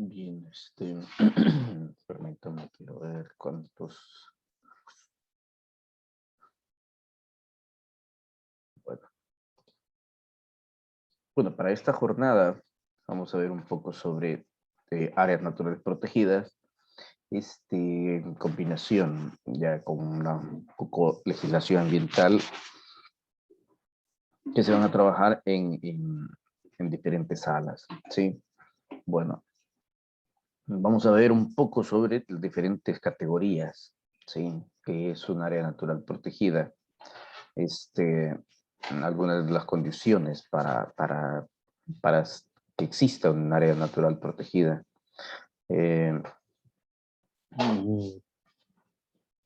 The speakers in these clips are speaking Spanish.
Bien, permítame, quiero ver cuántos. Bueno, bueno, para esta jornada vamos a ver un poco sobre áreas naturales protegidas, en combinación ya con una un poco legislación ambiental que se van a trabajar en diferentes salas, ¿sí? Bueno, vamos a ver un poco sobre las diferentes categorías, ¿sí? Que es un área natural protegida. este, Algunas de las condiciones para que exista un área natural protegida. Eh,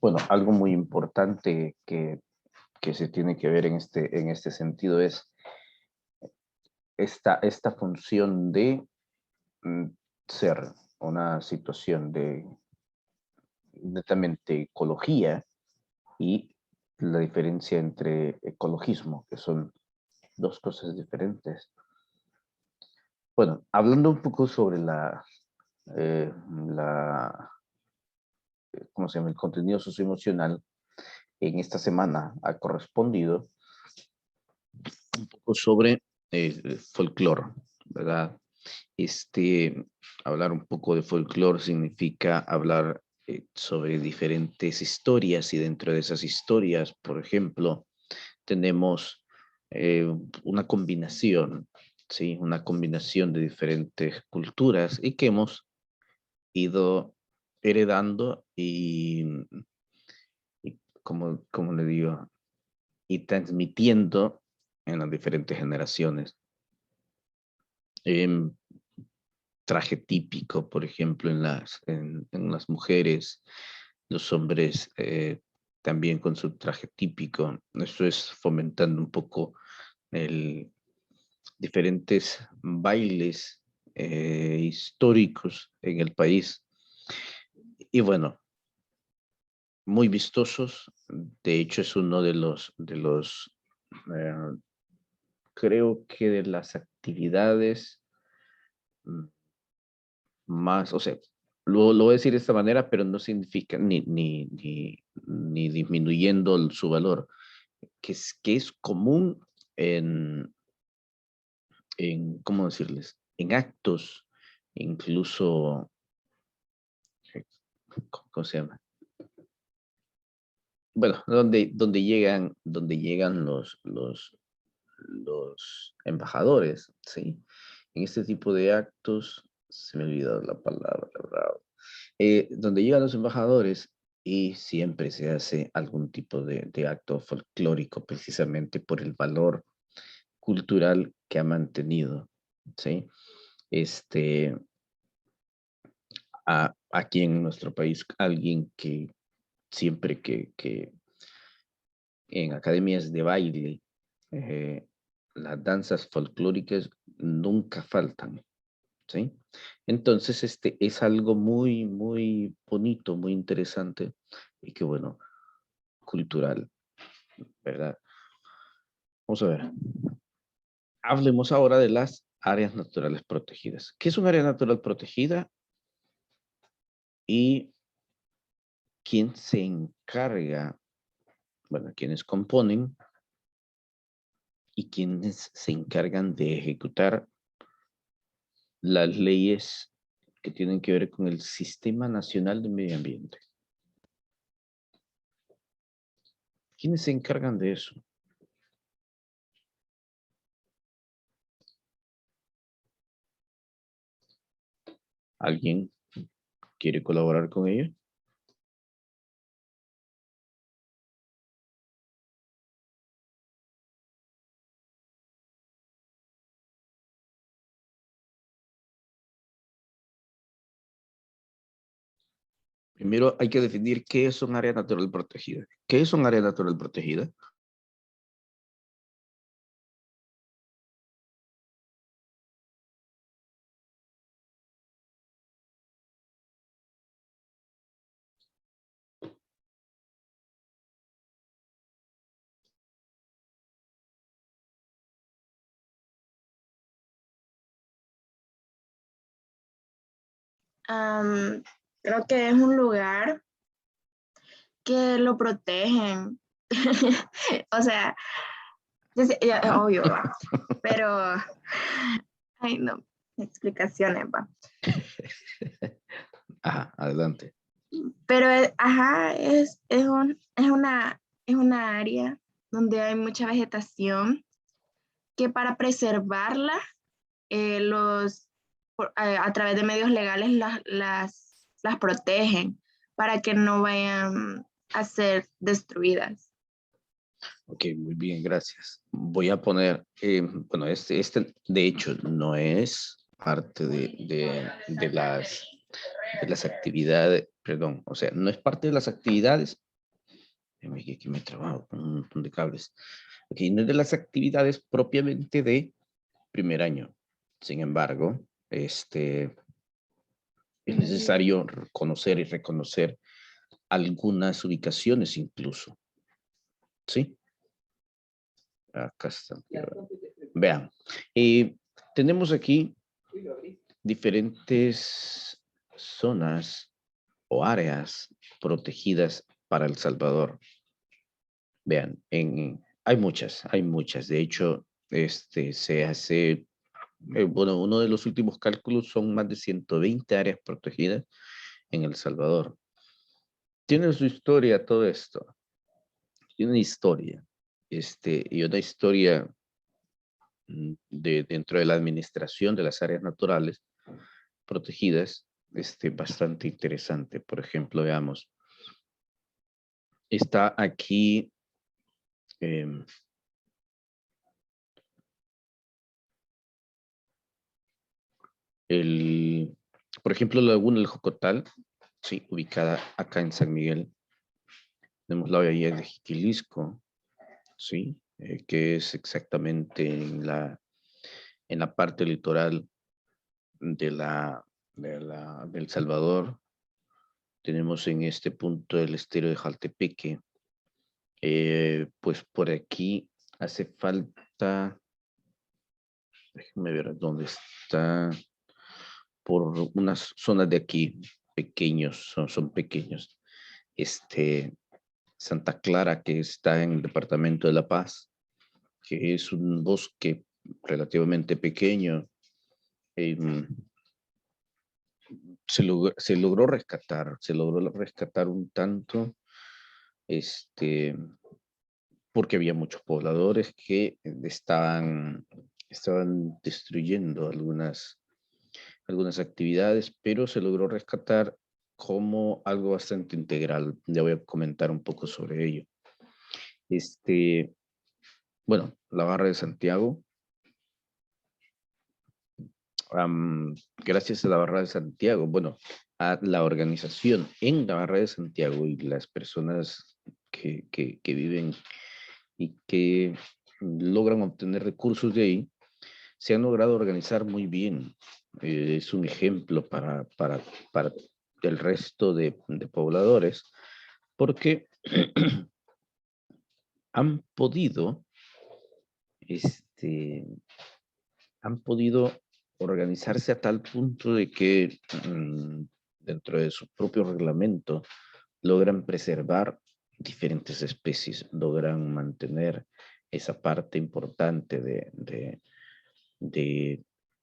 bueno, algo muy importante que se tiene que ver en este sentido es esta función de mm, ser una situación de netamente ecología y la diferencia entre ecologismo, que son dos cosas diferentes. Bueno, hablando un poco sobre eh, la, ¿cómo se llama? El contenido socioemocional, en esta semana ha correspondido un poco sobre folclore, ¿verdad? Este, Hablar un poco de folclore significa hablar sobre diferentes historias y dentro de esas historias, por ejemplo, tenemos eh, una combinación, ¿sí? Una combinación de diferentes culturas y que hemos ido heredando y como le digo, y transmitiendo en las diferentes generaciones. Em, Traje típico, por ejemplo, en las mujeres, los hombres también con su traje típico. Eso es fomentando un poco el, diferentes bailes históricos en el país. Y bueno, muy vistosos. De hecho, es uno eh, creo que de las actividades mm, más, o sea, lo voy a decir de esta manera, pero no significa ni disminuyendo su valor, que es común en, ¿cómo decirles? En actos, incluso, eh, ¿cómo se llama? Bueno, donde llegan los embajadores, ¿sí? En este tipo de actos, se me ha olvidado la palabra, ¿verdad? Donde llegan los embajadores y siempre se hace algún tipo de acto folclórico precisamente por el valor cultural que ha mantenido, ¿sí? Este, Aquí en nuestro país, alguien que siempre que en academias de baile, eh, las danzas folclóricas nunca faltan, ¿sí? Entonces, es algo muy, muy bonito, muy interesante y que, bueno, cultural, ¿verdad? Vamos a ver. Hablemos ahora de las áreas naturales protegidas. ¿Qué es un área natural protegida y quién se encarga, bueno, quiénes componen y quiénes se encargan de ejecutar las leyes que tienen que ver con el Sistema Nacional de Medio Ambiente? ¿Quiénes se encargan de eso? ¿Alguien quiere colaborar con ello? Primero hay que definir qué es un área natural protegida. ¿Qué es un área natural protegida? Am, Creo que es un lugar que lo protegen. O sea, ya es Ajá. obvio, ¿va? Pero, ay, no, explicaciones, va. Ajá, adelante. Pero, ajá, es una área donde hay mucha vegetación que para preservarla, a través de medios legales las protegen para que no vayan a ser destruidas. Ok, muy bien, gracias. Voy a poner, bueno, este de hecho no es parte de las actividades, perdón, o sea, no es parte de las actividades. Que me he trabado con un montón de cables. Ok, no es de las actividades propiamente de primer año. Sin embargo, es necesario conocer y reconocer algunas ubicaciones incluso. ¿Sí? Acá está. Vean. Tenemos aquí diferentes zonas o áreas protegidas para El Salvador. Vean, hay muchas. De hecho, se hace, bueno, uno de los últimos cálculos son más de 120 áreas protegidas en El Salvador. Tiene su historia todo esto. Tiene una historia. Y una historia dentro de la administración de las áreas naturales protegidas, bastante interesante. Por ejemplo, veamos, está aquí em, por ejemplo, la Laguna del Jocotal, sí, ubicada acá en San Miguel. Tenemos la bahía de Jiquilisco, sí, que es exactamente en la parte litoral de del Salvador. Tenemos en este punto el estero de Jaltepeque. Pues por aquí hace falta, déjenme ver dónde está, por unas zonas de aquí, pequeños, son pequeños. Santa Clara, que está en el departamento de La Paz, que es un bosque relativamente pequeño. eh, se logró rescatar un tanto, este, porque había muchos pobladores que estaban destruyendo algunas actividades, pero se logró rescatar como algo bastante integral. Ya voy a comentar un poco sobre ello. Bueno, la Barra de Santiago, gracias a la Barra de Santiago, bueno, a la organización en la Barra de Santiago y las personas que viven y que logran obtener recursos de ahí, se han logrado organizar muy bien. Es un ejemplo para el resto de pobladores, porque han podido, este, han podido organizarse a tal punto de que dentro de su propio reglamento logran preservar diferentes especies, logran mantener esa parte importante de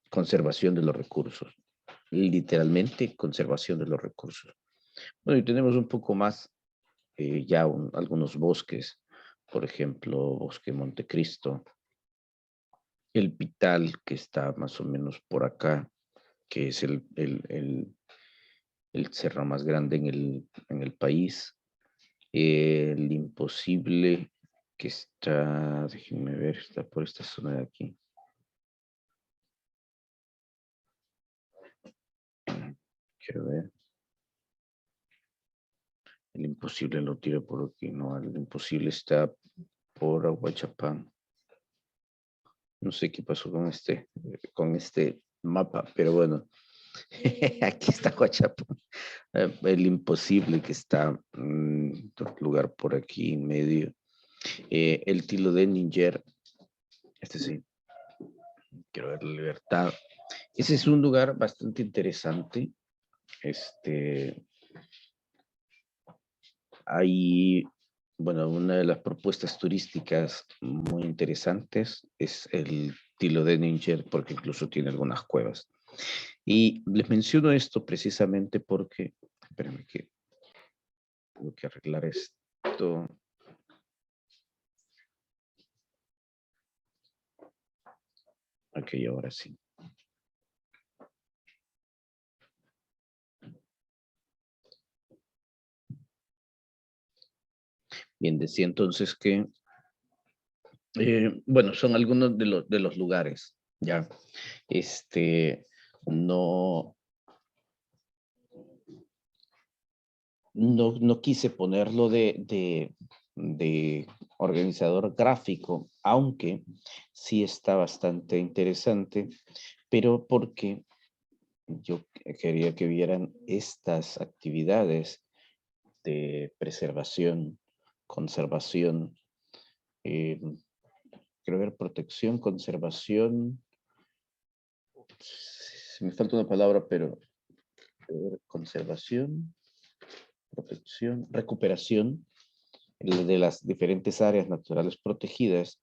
conservación de los recursos, literalmente conservación de los recursos. Bueno, y tenemos un poco más, ya algunos bosques, por ejemplo, Bosque Montecristo, el Pital, que está más o menos por acá, que es el cerro más grande en el país. El Imposible, que está, déjenme ver, está por esta zona de aquí. Quiero ver. El Imposible lo tiro por aquí, no, el Imposible está por Aguachapán. No sé qué pasó con este mapa, pero bueno, aquí está Aguachapán. El Imposible que está en otro lugar por aquí en medio. El Tilo de Níger, sí, quiero ver la Libertad. Ese es un lugar bastante interesante Hay, bueno, una de las propuestas turísticas muy interesantes es el Tilo de Níger, porque incluso tiene algunas cuevas. Y les menciono esto precisamente porque, espérenme que tengo que arreglar esto. Ok, ahora sí. Bien, decía entonces que, bueno, son algunos de los lugares, ¿ya? No, no quise ponerlo de organizador gráfico, aunque sí está bastante interesante, pero porque yo quería que vieran estas actividades de preservación, conservación, eh, quiero ver protección, conservación, me falta una palabra, pero conservación, protección, recuperación de las diferentes áreas naturales protegidas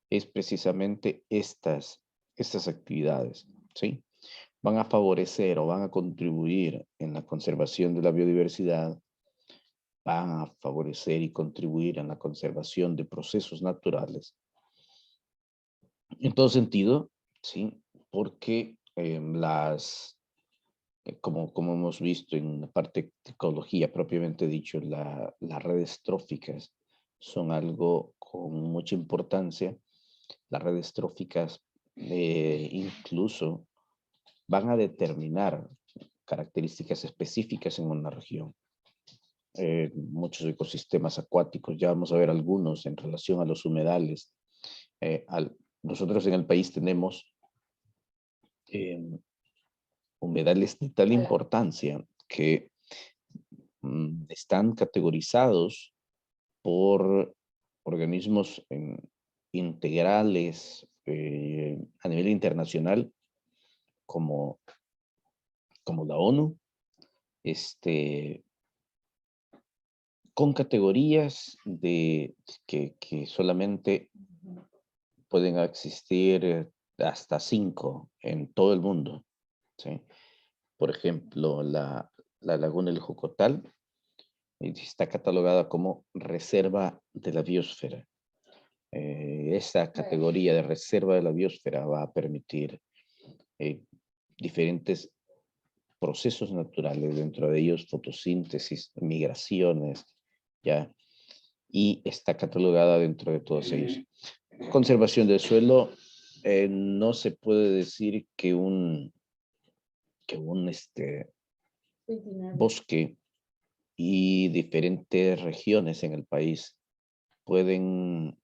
es precisamente estas actividades, ¿sí? Van a favorecer o van a contribuir en la conservación de la biodiversidad, van a favorecer y contribuir en la conservación de procesos naturales. En todo sentido, ¿sí? Porque como hemos visto en la parte de ecología propiamente dicho, las redes tróficas son algo con mucha importancia. Las redes tróficas incluso van a determinar características específicas en una región. Muchos ecosistemas acuáticos, ya vamos a ver algunos en relación a los humedales. Nosotros en el país tenemos eh, humedales de tal importancia que están categorizados por organismos integrales a nivel internacional como, como la ONU, con categorías que solamente pueden existir hasta 5 en todo el mundo, ¿sí? Por ejemplo, la laguna del Jucotal está catalogada como reserva de la biosfera. Esta categoría de reserva de la biosfera va a permitir diferentes procesos naturales, dentro de ellos fotosíntesis, migraciones, ¿ya? Y está catalogada dentro de todos ellos. Conservación del suelo, no se puede decir que un bosque y diferentes regiones en el país pueden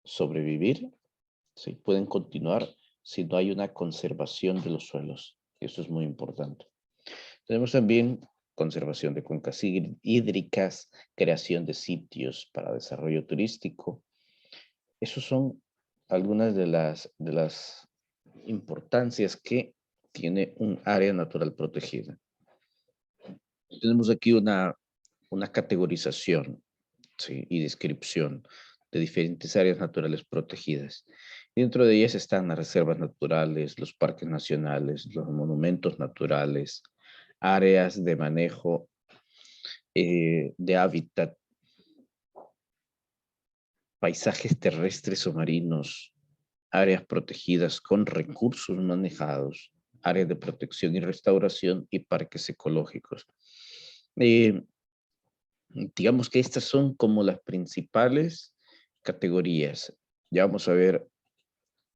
sobrevivir, ¿sí? Pueden continuar si no hay una conservación de los suelos. Eso es muy importante. Tenemos también conservación de cuencas hídricas, creación de sitios para desarrollo turístico. Esos son algunas de las importancias que tiene un área natural protegida. Tenemos aquí una categorización, ¿sí? Y descripción de diferentes áreas naturales protegidas. Y dentro de ellas están las reservas naturales, los parques nacionales, los monumentos naturales, áreas de manejo de hábitat, paisajes terrestres o marinos, áreas protegidas con recursos manejados, áreas de protección y restauración y parques ecológicos. Digamos que estas son como las principales categorías. Ya vamos a ver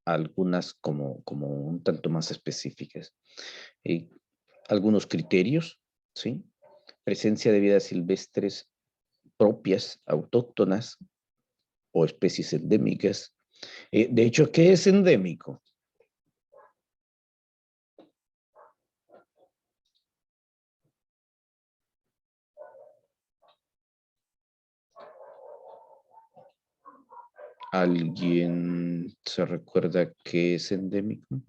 algunas como un tanto más específicas. Eh, Algunos criterios, ¿sí? Presencia de vidas silvestres propias, autóctonas o especies endémicas. De hecho, ¿qué es endémico? ¿Alguien se recuerda qué es endémico?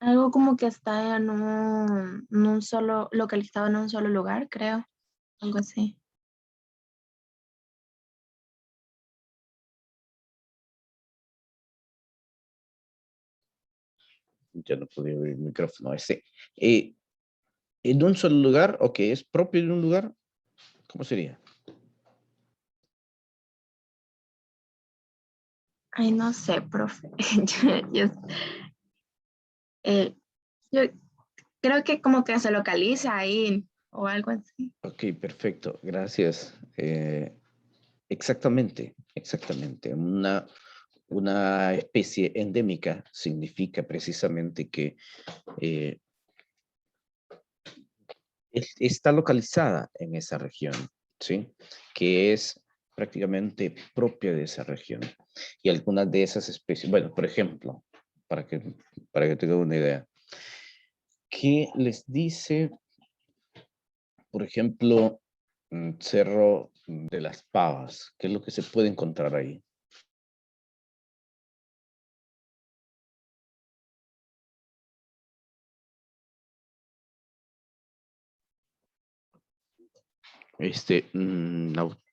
Algo como que está en un solo, localizado en un solo lugar, creo. Algo así. Ya no podía abrir el micrófono. En un solo lugar, o que es propio de un lugar, ¿cómo sería? Ay, no sé, profe. Eh, yo creo que como que se localiza ahí o algo así. Ok, perfecto. Gracias. Exactamente, exactamente. Una especie endémica significa precisamente que eh, está localizada en esa región, ¿sí? Que es prácticamente propia de esa región. Y algunas de esas especies, bueno, por ejemplo, para que, para que tengan una idea, ¿qué les dice, por ejemplo, Cerro de las Pavas? ¿Qué es lo que se puede encontrar ahí?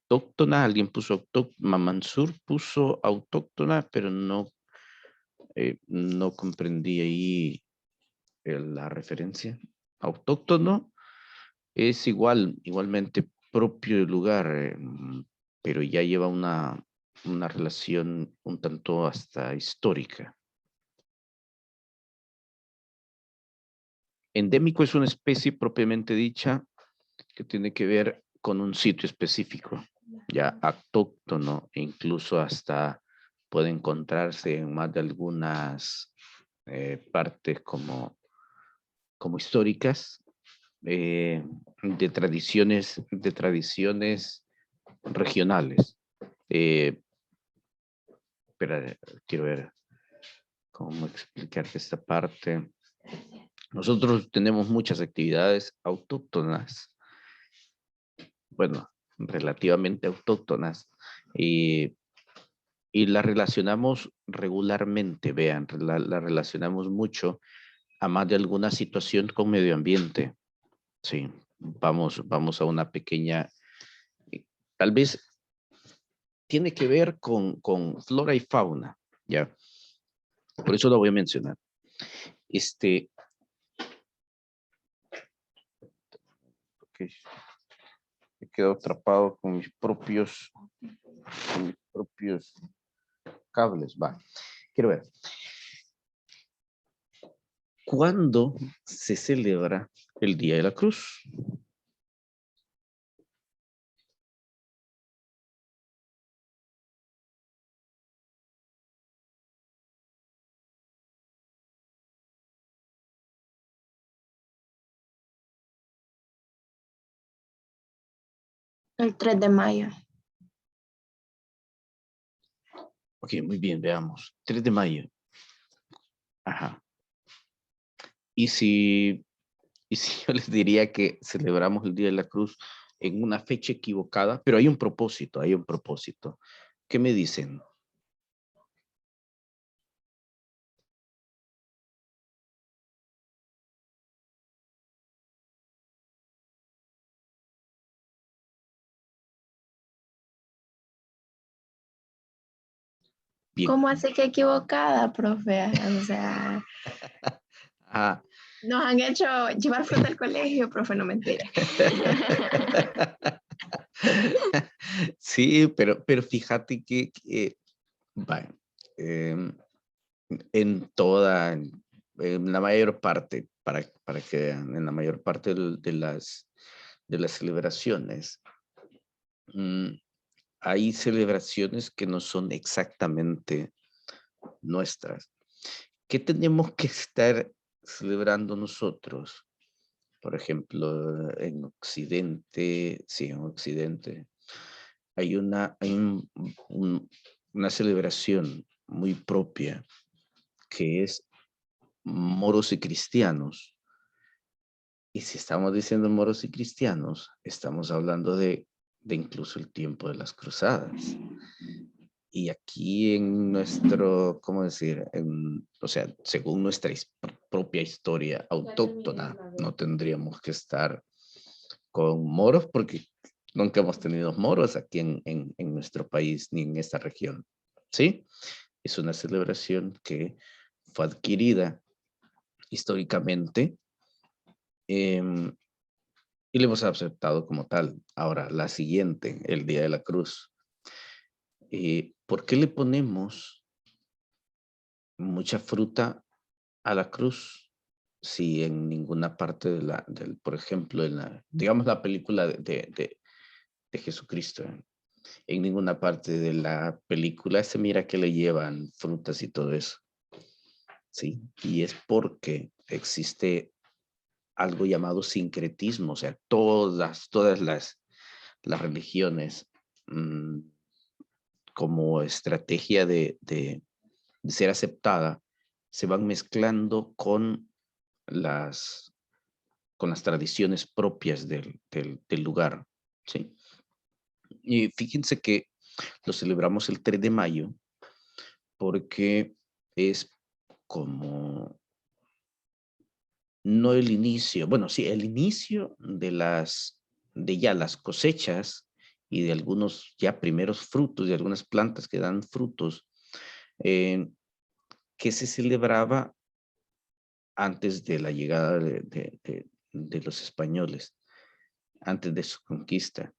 Autóctona, alguien puso autóctona, Mansur puso autóctona, pero no comprendí ahí la referencia. Autóctono es igualmente propio del lugar, pero ya lleva una relación un tanto hasta histórica. Endémico es una especie propiamente dicha que tiene que ver con un sitio específico, ya autóctono, e incluso hasta puede encontrarse en más de algunas partes como históricas, de tradiciones regionales. Espera, quiero ver cómo explicarte esta parte. Nosotros tenemos muchas actividades autóctonas, bueno, relativamente autóctonas, y la relacionamos regularmente, vean, la relacionamos mucho a más de alguna situación con medio ambiente. Sí, vamos a una pequeña, tal vez tiene que ver con flora y fauna, ¿ya? Por eso lo voy a mencionar. Ok, he quedado atrapado con mis propios cables, va. Quiero ver, ¿cuándo se celebra el Día de la Cruz? El 3 de mayo. Ok, muy bien, veamos. 3 de mayo. Ajá. ¿Y si, y si yo les diría que celebramos el Día de la Cruz en una fecha equivocada, pero hay un propósito, hay un propósito? ¿Qué me dicen? Bien. ¿Cómo así que equivocada, profe? O sea, Ah. nos han hecho llevar fruta al colegio, profe, no mentira. Sí, pero fíjate que bueno, em, en la mayor parte, para que vean, en la mayor parte de las celebraciones, mm, hay celebraciones que no son exactamente nuestras. ¿Qué tenemos que estar celebrando nosotros? Por ejemplo, en Occidente, sí, en Occidente, hay una celebración muy propia que es moros y cristianos. Y si estamos diciendo moros y cristianos, estamos hablando de incluso el tiempo de las cruzadas. Y aquí en nuestro, ¿cómo decir? O sea, según nuestra propia historia autóctona, no tendríamos que estar con moros porque nunca hemos tenido moros aquí en nuestro país ni en esta región. ¿Sí? Es una celebración que fue adquirida históricamente em, y le hemos aceptado como tal. Ahora, la siguiente, el Día de la Cruz. ¿Por qué le ponemos mucha fruta a la cruz si en ninguna parte por ejemplo, digamos la película de Jesucristo, en ninguna parte de la película se mira que le llevan frutas y todo eso, ¿sí? Y es porque existe algo llamado sincretismo, o sea, todas las religiones, mm, como estrategia de ser aceptada, se van mezclando las, con las tradiciones propias del lugar, ¿sí? Y fíjense que lo celebramos el 3 de mayo porque es como, no el inicio, bueno, sí, el inicio de ya las cosechas y de algunos ya primeros frutos, de algunas plantas que dan frutos, eh, que se celebraba antes de la llegada de los españoles, antes de su conquista.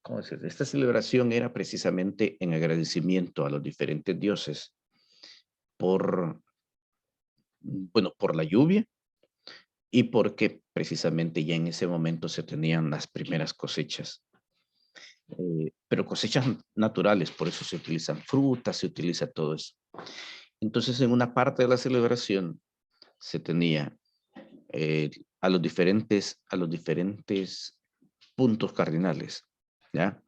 ¿Cómo decir? Esta celebración era precisamente en agradecimiento a los diferentes dioses por, bueno, por la lluvia y porque precisamente ya en ese momento se tenían las primeras cosechas. Pero cosechas naturales, por eso se utilizan frutas, se utiliza todo eso. Entonces, en una parte de la celebración se tenía eh, a los diferentes puntos cardinales, ¿ya?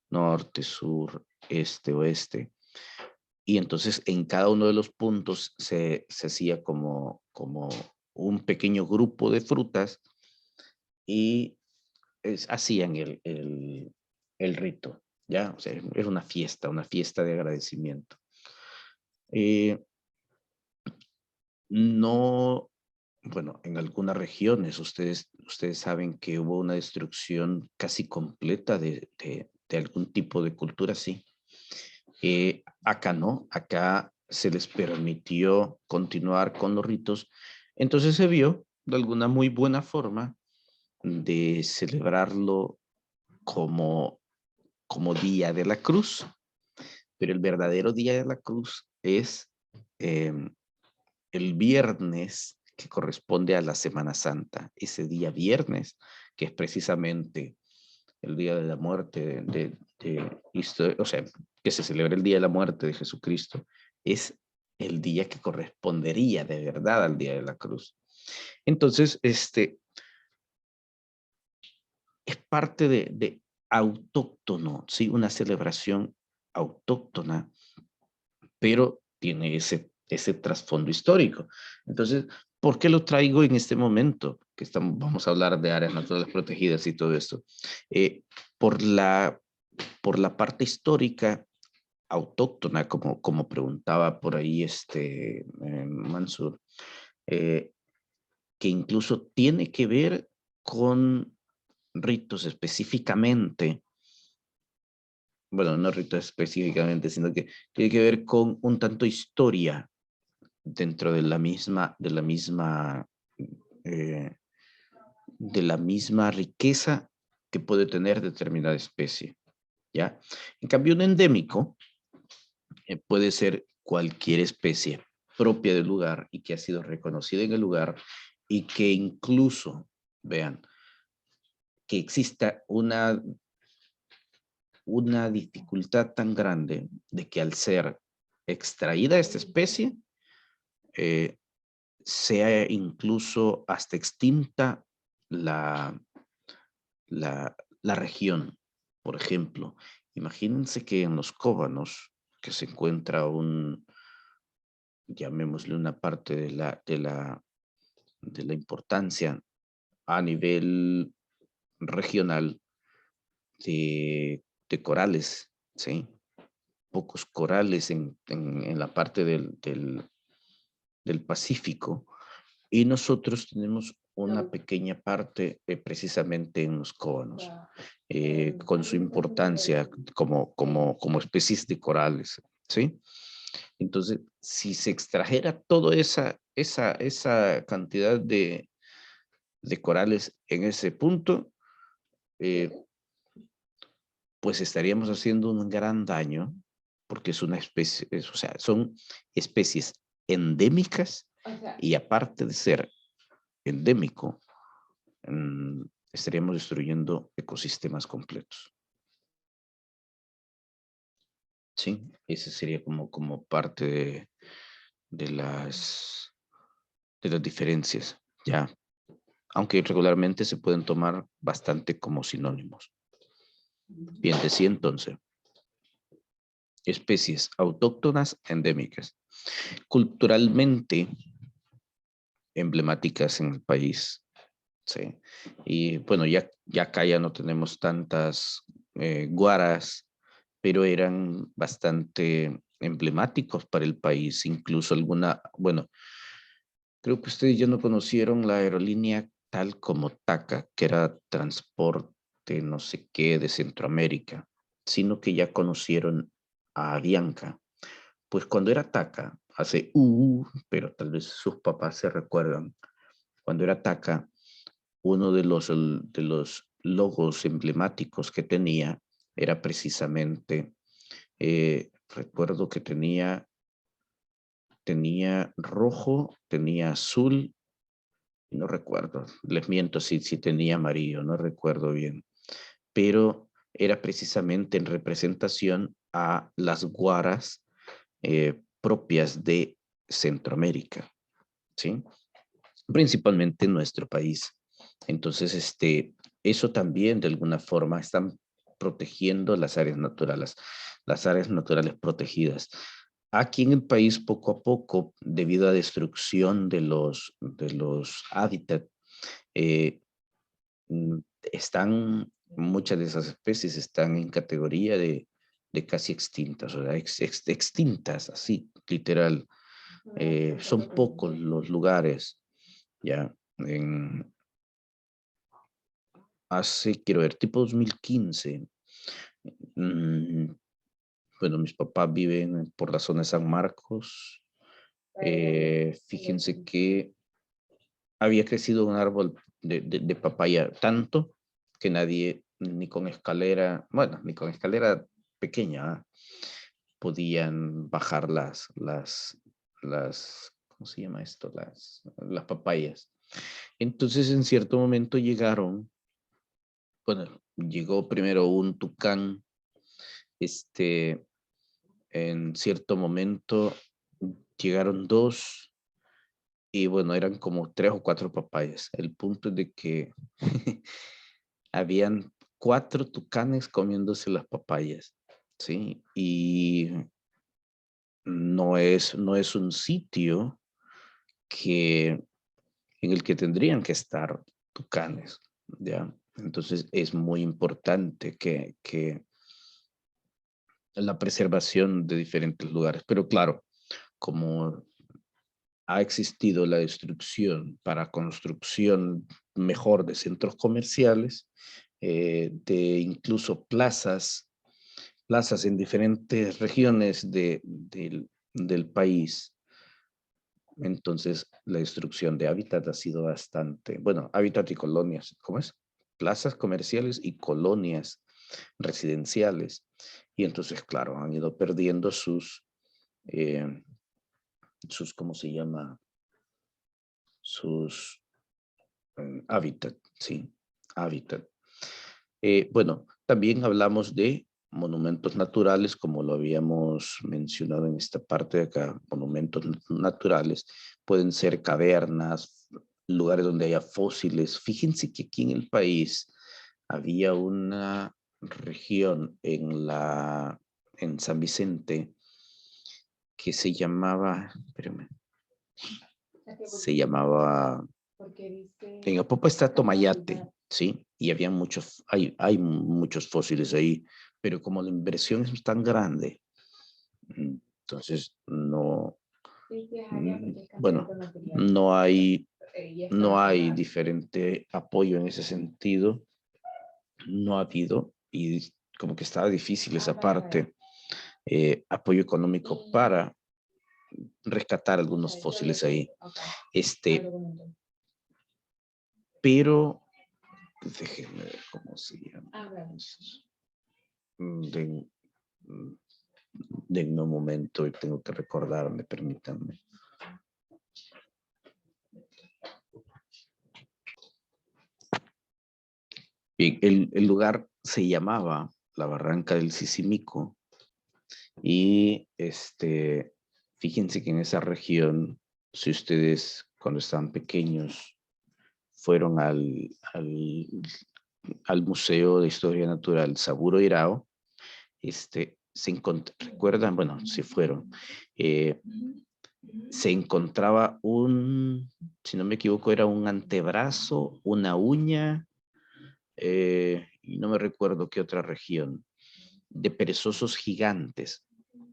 Norte, sur, este, oeste. Y entonces en cada uno de los puntos se hacía como un pequeño grupo de frutas y hacían el rito, ¿ya? O sea, era una fiesta de agradecimiento. Eh, no, bueno, en algunas regiones ustedes saben que hubo una destrucción casi completa de algún tipo de cultura, sí. Acá no, acá se les permitió continuar con los ritos. Entonces se vio de alguna muy buena forma de celebrarlo como, como Día de la Cruz, pero el verdadero Día de la Cruz es em, el viernes que corresponde a la Semana Santa, ese día viernes, que es precisamente el día de la muerte o sea, que se celebra el día de la muerte de Jesucristo, es el día que correspondería de verdad al día de la cruz. Entonces, es parte de autóctono, ¿sí? Una celebración autóctona, pero tiene ese trasfondo histórico. Entonces, ¿por qué lo traigo en este momento? Vamos a hablar de áreas naturales protegidas y todo esto. Eh, por por la parte histórica autóctona, como preguntaba por ahí Mansur, eh, que incluso tiene que ver con ritos específicamente, bueno, no ritos específicamente, sino que tiene que ver con un tanto historia dentro eh, de la misma riqueza que puede tener determinada especie, ¿ya? En cambio, un endémico puede ser cualquier especie propia del lugar y que ha sido reconocida en el lugar y que incluso, vean, que exista una dificultad tan grande de que al ser extraída esta especie, eh, sea incluso hasta extinta la, la región. Por ejemplo, imagínense que en los Cóbanos, que se encuentra llamémosle una parte de la importancia a nivel regional de corales, ¿sí? pocos corales en la parte del Pacífico, y nosotros tenemos una pequeña parte precisamente en los conos, con su importancia como especies de corales, ¿sí? Entonces, si se extrajera toda esa cantidad de corales en ese punto, pues estaríamos haciendo un gran daño, porque es una especie, o sea, son especies endémicas, y aparte de ser endémico, estaríamos destruyendo ecosistemas completos. Sí, ese sería como parte de las diferencias, ya. Aunque regularmente se pueden tomar bastante como sinónimos. Bien, decía entonces, especies autóctonas endémicas, culturalmente emblemáticas en el país. Sí. Y bueno, ya acá ya no tenemos tantas guaras, pero eran bastante emblemáticos para el país. Incluso alguna, bueno, creo que ustedes ya no conocieron la aerolínea tal como TACA, que era transporte no sé qué de Centroamérica, sino que ya conocieron a Avianca. Pues cuando era TACA, pero tal vez sus papás se recuerdan, cuando era TACA, uno de los logos emblemáticos que tenía era precisamente, recuerdo que tenía rojo, tenía azul, no recuerdo, les miento si tenía amarillo, no recuerdo bien, pero era precisamente en representación a las guaras propias de Centroamérica, ¿sí? Principalmente en nuestro país. Entonces, eso también de alguna forma están protegiendo las áreas naturales protegidas. Aquí en el país, poco a poco, debido a destrucción de los hábitats, muchas de esas especies están en categoría de casi extintas, o sea, extintas, así, literal. Son pocos los lugares, ya, quiero ver, tipo 2015. Bueno, mis papás viven por la zona de San Marcos. Fíjense que había crecido un árbol de papaya tanto que nadie, ni con escalera, bueno, ni con escalera pequeña, podían bajar ¿cómo se llama esto? Las papayas. Entonces, en cierto momento llegó primero un tucán, en cierto momento llegaron dos, y bueno, eran como 3 o 4 papayas. El punto es de que habían 4 tucanes comiéndose las papayas, ¿sí? Y no es un sitio en el que tendrían que estar tucanes, ¿ya? Entonces es muy importante que la preservación de diferentes lugares. Pero claro, como ha existido la destrucción para construcción mejor de centros comerciales, de incluso plazas en diferentes regiones del país. Entonces, la destrucción de hábitat ha sido bastante, bueno, hábitat y colonias, ¿cómo es? Plazas comerciales y colonias residenciales. Y entonces, claro, han ido perdiendo eh, ¿cómo se llama? Sus hábitat, sí, hábitat. Bueno, también hablamos de monumentos naturales, como lo habíamos mencionado en esta parte de acá. Monumentos naturales pueden ser cavernas, lugares donde haya fósiles. Fíjense que aquí en el país había una región en San Vicente que se llamaba, espérame, se llamaba, en Apopa está Tomayate, ¿sí? Y había hay muchos fósiles ahí, pero como la inversión es tan grande, Entonces, no, bueno, no hay diferente apoyo en ese sentido. No ha habido, y como que estaba difícil esa parte, apoyo económico para rescatar algunos fósiles ahí. Pero déjenme ver cómo se llama. Den, denme un momento y tengo que recordarme, permítanme. Bien, el lugar se llamaba la Barranca del Sisimico y fíjense que en esa región, si ustedes cuando estaban pequeños fueron al Museo de Historia Natural Saburo Irao, recuerdan, bueno, si fueron, se encontraba si no me equivoco, era un antebrazo, una uña, y no me recuerdo qué otra región, de perezosos gigantes,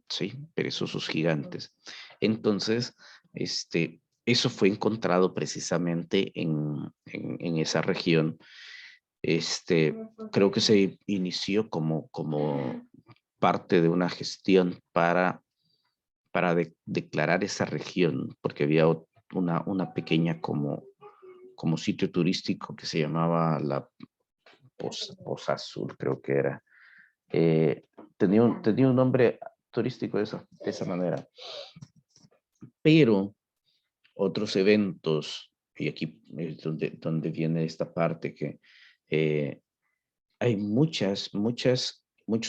¿sí? Perezosos gigantes. Entonces, eso fue encontrado precisamente en esa región. Creo que se inició como parte de una gestión para declarar esa región, porque había una pequeña como sitio turístico que se llamaba la Poza Azul, creo que era. Tenía un nombre turístico de esa manera. Pero otros eventos, y aquí es donde viene esta parte que hay muchos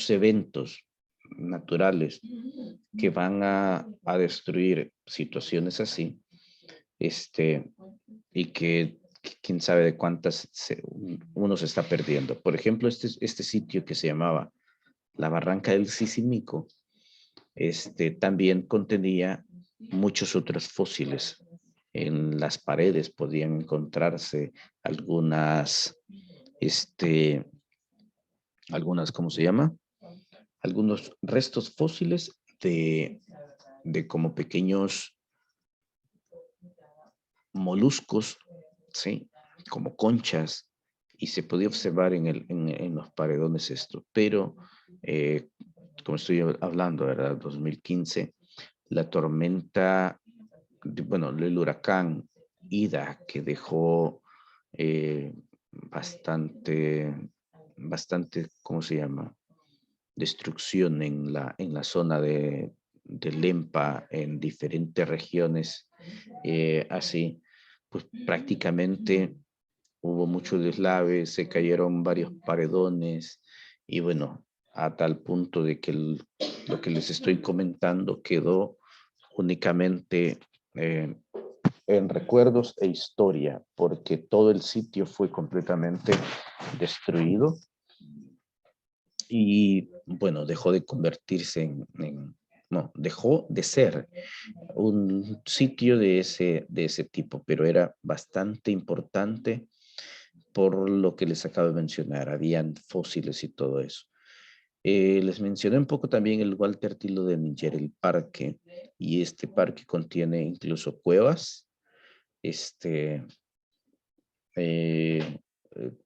eventos naturales que van a destruir situaciones así, y que quién sabe de cuántas uno se está perdiendo. Por ejemplo, este sitio que se llamaba la Barranca del Sisimico, también contenía muchos otros fósiles. En las paredes podían encontrarse algunas, ¿cómo se llama? Algunos restos fósiles de como pequeños moluscos, ¿sí? Como conchas, y se podía observar en los paredones esto. Pero, como estoy hablando, ¿verdad? 2015, la tormenta, bueno, el huracán Ida, que dejó bastante, ¿cómo se llama? Destrucción en la zona de Lempa, en diferentes regiones, así, pues prácticamente hubo mucho deslave, se cayeron varios paredones y bueno, a tal punto de que lo que les estoy comentando quedó únicamente eh, en recuerdos e historia, porque todo el sitio fue completamente destruido y bueno, dejó de convertirse no, dejó de ser un sitio de ese tipo, pero era bastante importante por lo que les acabo de mencionar, habían fósiles y todo eso. Les mencioné un poco también el Walter Tilo de Níger, el parque, y este parque contiene incluso cuevas,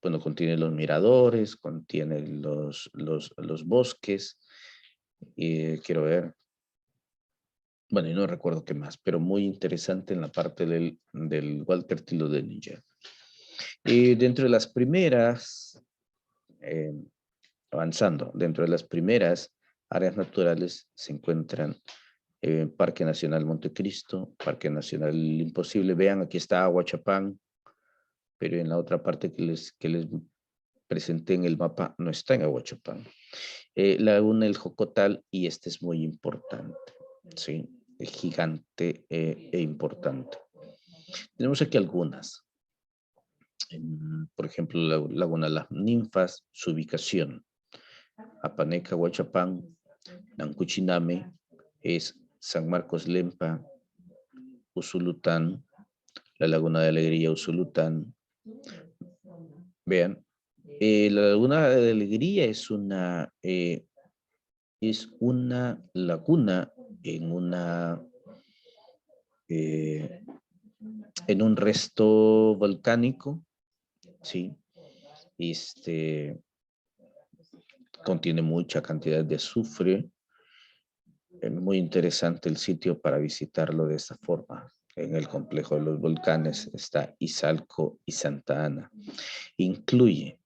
bueno, contiene los miradores, contiene los bosques, quiero ver, bueno, y no recuerdo qué más, pero muy interesante en la parte del Walter Tilo de Níger. Dentro de las primeras, avanzando, dentro de las primeras áreas naturales se encuentran Parque Nacional Montecristo, Parque Nacional Imposible. Vean, aquí está Aguachapán, pero en la otra parte que les presenté en el mapa no está en Aguachapán. Laguna El Jocotal, y este es muy importante, ¿sí? Es gigante e importante. Tenemos aquí algunas. Por ejemplo, la Laguna Las Ninfas, su ubicación. Apaneca, Huachapán, Nancuchiname, es San Marcos Lempa, Usulután, la Laguna de Alegría, Usulután. Vean, la Laguna de Alegría es es una laguna en un resto volcánico, ¿sí? Contiene mucha cantidad de azufre. Es muy interesante el sitio para visitarlo de esta forma. En el complejo de los volcanes está Izalco y Santa Ana. Incluye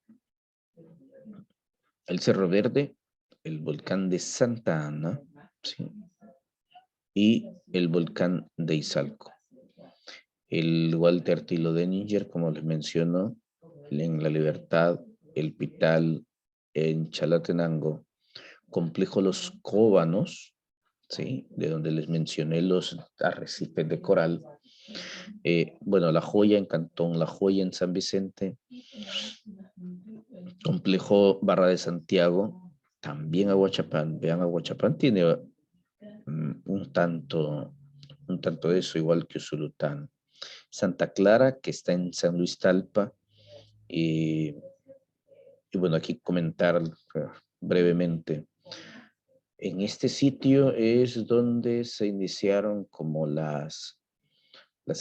el Cerro Verde, el volcán de Santa Ana, ¿sí? Y el volcán de Izalco. El Walter Tilo de Níger, como les menciono, en La Libertad, el Pital, en Chalatenango, complejo Los Cóbanos, ¿sí? De donde les mencioné los arrecifes de coral. Bueno, La Joya en Cantón La Joya en San Vicente, complejo Barra de Santiago, también Aguachapán. Vean, Aguachapán tiene un tanto de eso, igual que Usulután. Santa Clara, que está en San Luis Talpa. Y bueno, aquí comentar brevemente. En este sitio es donde se iniciaron como las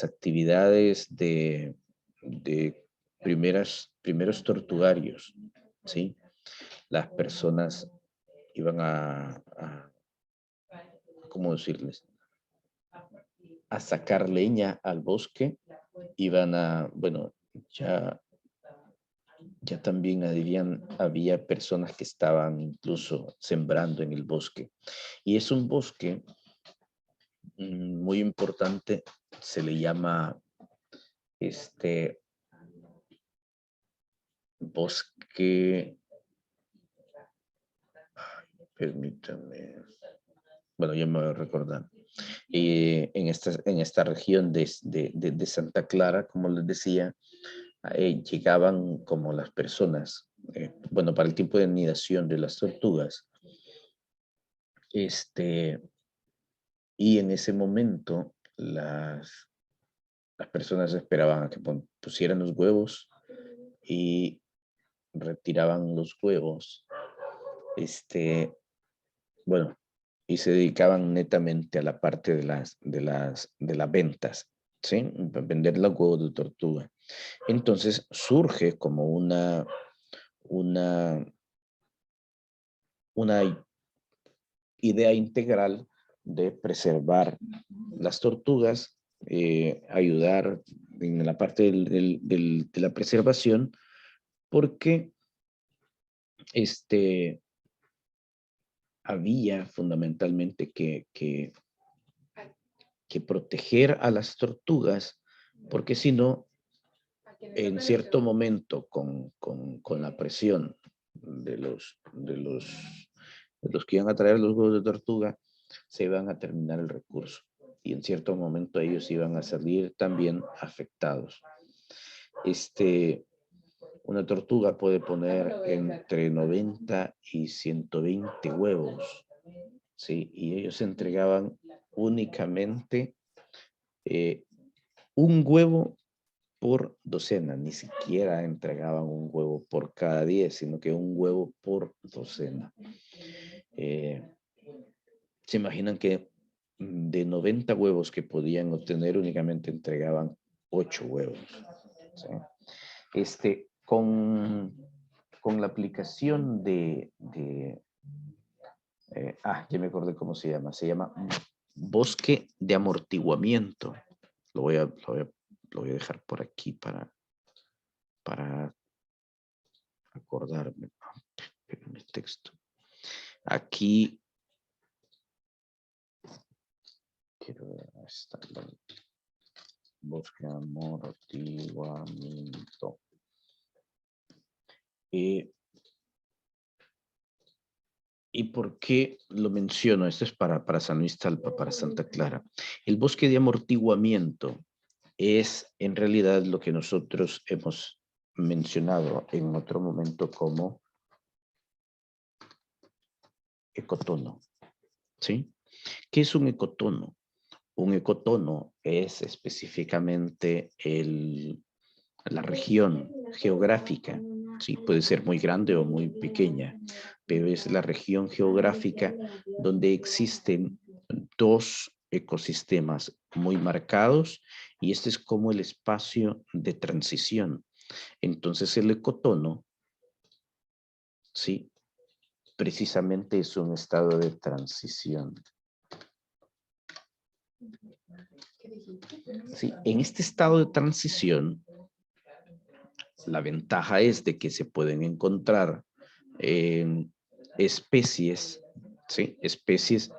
actividades de primeros tortuarios, ¿sí? Las personas iban ¿cómo decirles? A sacar leña al bosque, iban bueno, ya también había personas que estaban incluso sembrando en el bosque. Y es un bosque muy importante, se le llama bosque, permítame, bueno, ya me voy a recordar. En esta región de Santa Clara, como les decía, llegaban como las personas, bueno, para el tiempo de anidación de las tortugas, y en ese momento las personas esperaban a que pusieran los huevos y retiraban los huevos, bueno, y se dedicaban netamente a la parte de las ventas, ¿sí? Vender los huevos de tortuga. Entonces surge como una idea integral de preservar las tortugas, ayudar en la parte de la preservación, porque había fundamentalmente que proteger a las tortugas, porque si no, en cierto momento, con la presión de los que iban a traer los huevos de tortuga, se iban a terminar el recurso. Y en cierto momento ellos iban a salir también afectados. Una tortuga puede poner entre 90 y 120 huevos, ¿sí? Y ellos entregaban únicamente un huevo por docena, ni siquiera entregaban un huevo por cada 10, sino que un huevo por docena. Se imaginan que de 90 huevos que podían obtener, únicamente entregaban 8 huevos, ¿sí? Con la aplicación ya me acordé cómo se llama. Se llama bosque de amortiguamiento. Lo voy a dejar por aquí para acordarme. Mi texto. Aquí quiero ver, está el bosque de amortiguamiento. ¿Y por qué lo menciono? Esto es para San Luis Talpa, para Santa Clara. El bosque de amortiguamiento es en realidad lo que nosotros hemos mencionado en otro momento como ecotono, ¿sí? ¿Qué es un ecotono? Un ecotono es específicamente la región geográfica, ¿sí? Puede ser muy grande o muy pequeña, pero es la región geográfica donde existen dos ecosistemas muy marcados y este es como el espacio de transición. Entonces el ecotono, sí, precisamente es un estado de transición. Sí, en este estado de transición, la ventaja es de que se pueden encontrar especies, ¿sí? Especies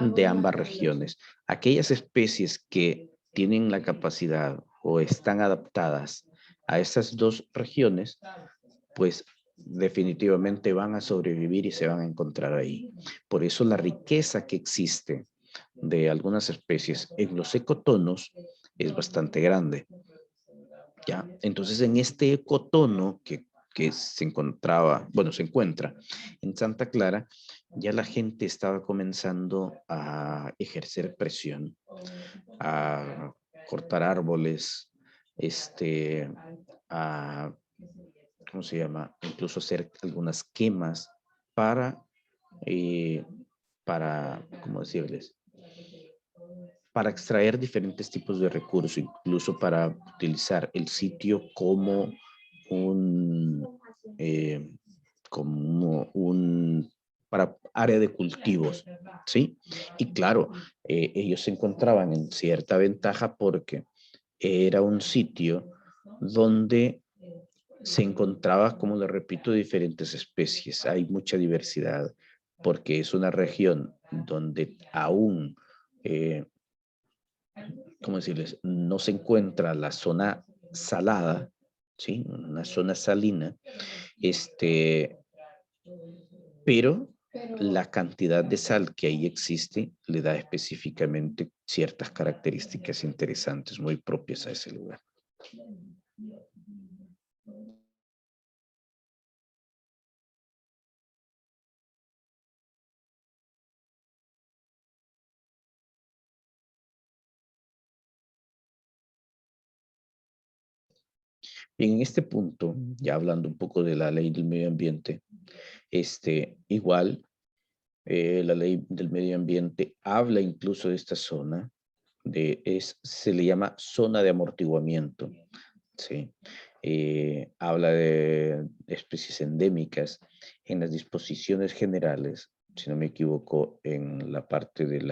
de ambas regiones. Aquellas especies que tienen la capacidad o están adaptadas a esas dos regiones, pues definitivamente van a sobrevivir y se van a encontrar ahí. Por eso la riqueza que existe de algunas especies en los ecotonos es bastante grande. ¿Ya? Entonces, en este ecotono que se encontraba, bueno, se encuentra en Santa Clara, ya la gente estaba comenzando a ejercer presión, a cortar árboles, a, ¿cómo se llama? Incluso hacer algunas quemas para, eh, ¿cómo decirles? Para extraer diferentes tipos de recursos, incluso para utilizar el sitio un, eh, como un para área de cultivos, ¿sí? Y claro, ellos se encontraban en cierta ventaja porque era un sitio donde se encontraba, como le repito, diferentes especies. Hay mucha diversidad porque es una región donde aún ¿cómo decirles? No se encuentra la zona salada, ¿sí? Una zona salina, pero la cantidad de sal que ahí existe le da específicamente ciertas características interesantes, muy propias a ese lugar. Bien, en este punto, ya hablando un poco de la ley del medio ambiente, igual la ley del medio ambiente habla incluso de esta zona, se le llama zona de amortiguamiento, ¿sí? Habla de especies endémicas en las disposiciones generales, si no me equivoco, en la parte del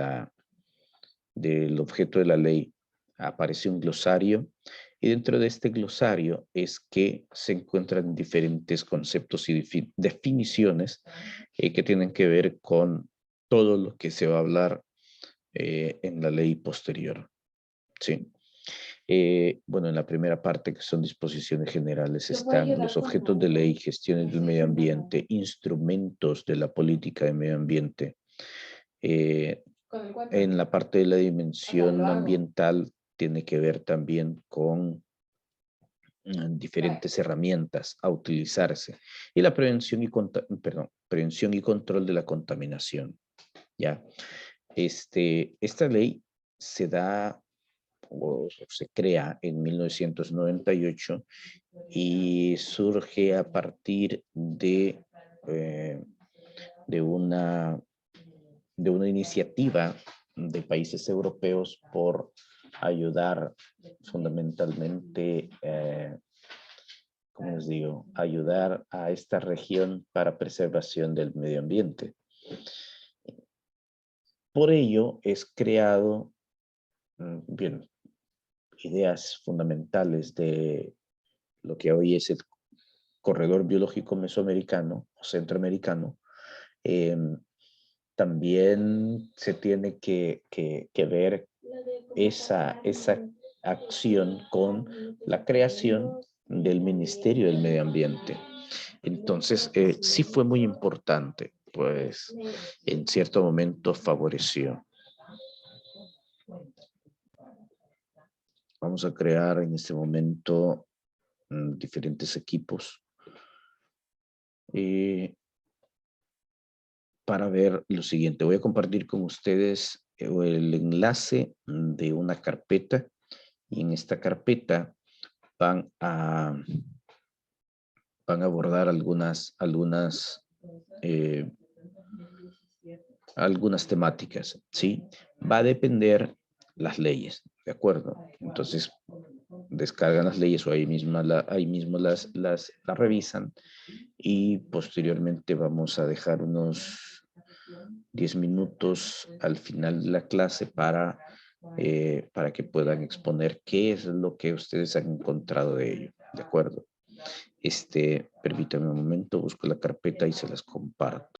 objeto de la ley aparece un glosario y dentro de este glosario es que se encuentran diferentes conceptos y definiciones que tienen que ver con todo lo que se va a hablar en la ley posterior. ¿Sí? Bueno, en la primera parte, que son disposiciones generales, están los objetos de ley, gestiones del medio ambiente, instrumentos de la política de medio ambiente. En la parte de la dimensión ambiental tiene que ver también con diferentes herramientas a utilizarse y la prevención prevención y control de la contaminación. ¿Ya? Esta ley se da o se crea en 1998 y surge a partir de una iniciativa de países europeos por ayudar fundamentalmente, ¿cómo les digo?, ayudar a esta región para preservación del medio ambiente. Por ello es creado, bien, ideas fundamentales de lo que hoy es el corredor biológico mesoamericano o centroamericano. También se tiene que ver esa acción con la creación del Ministerio del Medio Ambiente. Entonces, sí fue muy importante, pues en cierto momento favoreció. Vamos a crear en este momento diferentes equipos para ver lo siguiente. Voy a compartir con ustedes el enlace de una carpeta y en esta carpeta van a abordar algunas eh, algunas temáticas, ¿sí? Va a depender las leyes, ¿de acuerdo? Entonces, descargan las leyes o ahí mismo las revisan y posteriormente vamos a dejar unos 10 minutos al final de la clase para que puedan exponer qué es lo que ustedes han encontrado de ello, ¿de acuerdo? Permítanme un momento, busco la carpeta y se las comparto.